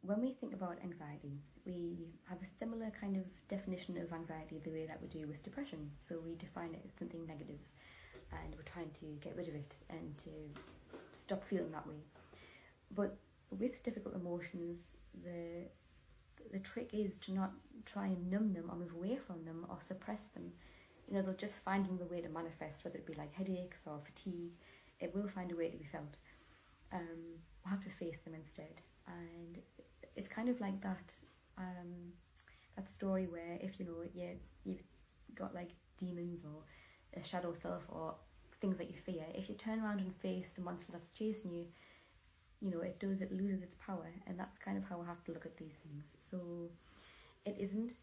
when we think about anxiety, we have a similar kind of definition of anxiety the way that we do with depression. So we define it as something negative, and we're trying to get rid of it and to stop feeling that way. But with difficult emotions, the trick is to not try and numb them or move away from them or suppress them. You know, they'll just find another way to manifest, whether it be like headaches or fatigue. It will find a way to be felt. We'll have to face them instead. And it's kind of like that that story where if you know you've got like demons or a shadow self or things that you fear, if you turn around and face the monster that's chasing you, you know, it loses its power. And that's kind of how I have to look at these things. So it isn't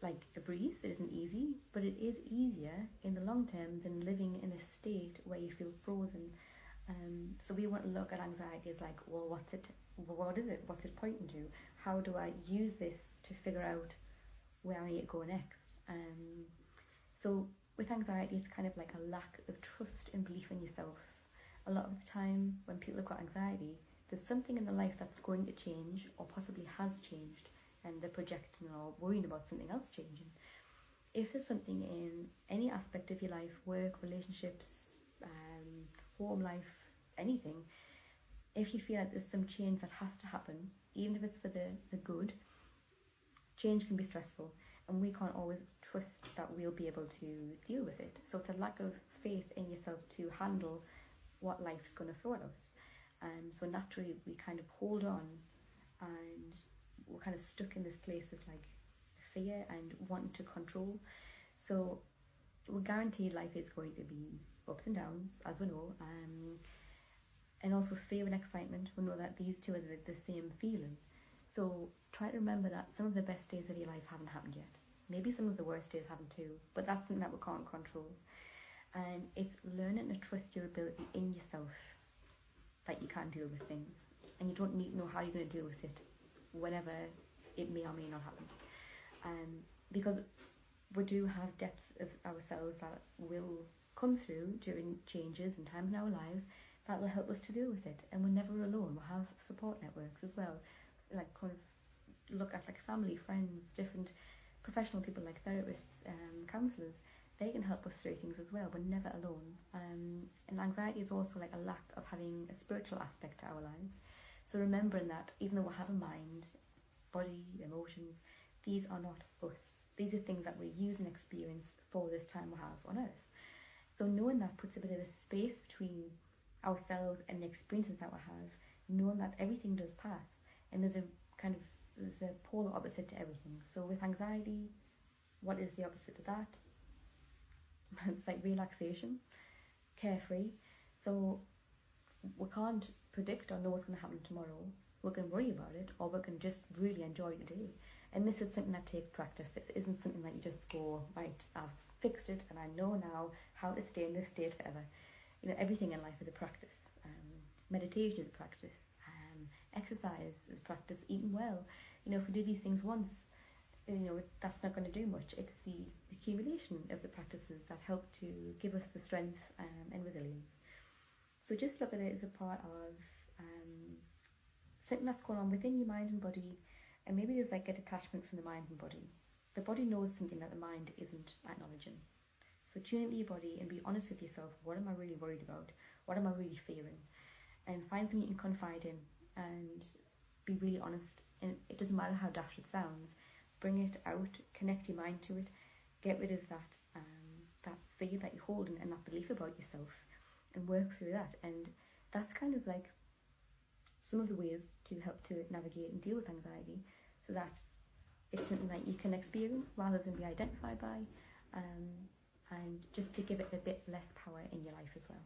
like a breeze, it isn't easy, but it is easier in the long term than living in a state where you feel frozen. So we want to look at anxiety as like, well, what is it? What's it pointing to? How do I use this to figure out where I need to go next? So with anxiety, it's kind of like a lack of trust and belief in yourself. A lot of the time when people have got anxiety, there's something in their life that's going to change or possibly has changed, and they're projecting or worrying about something else changing. If there's something in any aspect of your life, work, relationships, home life, anything, if you feel like there's some change that has to happen, even if it's for the good, change can be stressful, and we can't always trust that we'll be able to deal with it. So it's a lack of faith in yourself to handle what life's going to throw at us. So naturally we kind of hold on, and we're kind of stuck in this place of like fear and wanting to control. So we're guaranteed life is going to be ups and downs, as we know, and also fear and excitement. We know that these two are the same feeling. So try to remember that some of the best days of your life haven't happened yet. Maybe some of the worst days haven't too, but that's something that we can't control. And it's learning to trust your ability in yourself that you can deal with things, and you don't need to know how you're going to deal with it whenever it may or may not happen. Because we do have depths of ourselves that will come through during changes and times in our lives that will help us to deal with it, and we're never alone. We'll have support networks as well, like kind of look at like family, friends, different professional people like therapists, counsellors. They can help us through things as well. We're never alone. And anxiety is also like a lack of having a spiritual aspect to our lives. So remembering that even though we have a mind, body, emotions, these are not us. These are things that we use and experience for this time we have on earth. So knowing that puts a bit of a space between ourselves and the experiences that we have, knowing that everything does pass, and there's a polar opposite to everything. So with anxiety, what is the opposite of that? It's like relaxation, carefree. So we can't predict or know what's going to happen tomorrow. We can worry about it, or we can just really enjoy the day. And this is something that takes practice. This isn't something that you just go, right, I've fixed it and I know now how to stay in this state forever. You know, everything in life is a practice. Meditation is a practice. Exercise is a practice. Eating well. You know, if we do these things once, you know, that's not going to do much. It's the accumulation of the practices that help to give us the strength and resilience. So just look at it as a part of something that's going on within your mind and body, and maybe there's like a detachment from the mind and body. The body knows something that the mind isn't acknowledging. So tune into your body and be honest with yourself. What am I really worried about? What am I really fearing? And find something you can confide in and be really honest. And it doesn't matter how daft it sounds. Bring it out, connect your mind to it, get rid of that that fear that you're holding and that belief about yourself, and work through that. And that's kind of like some of the ways to help to navigate and deal with anxiety, so that it's something that you can experience rather than be identified by, and just to give it a bit less power in your life as well.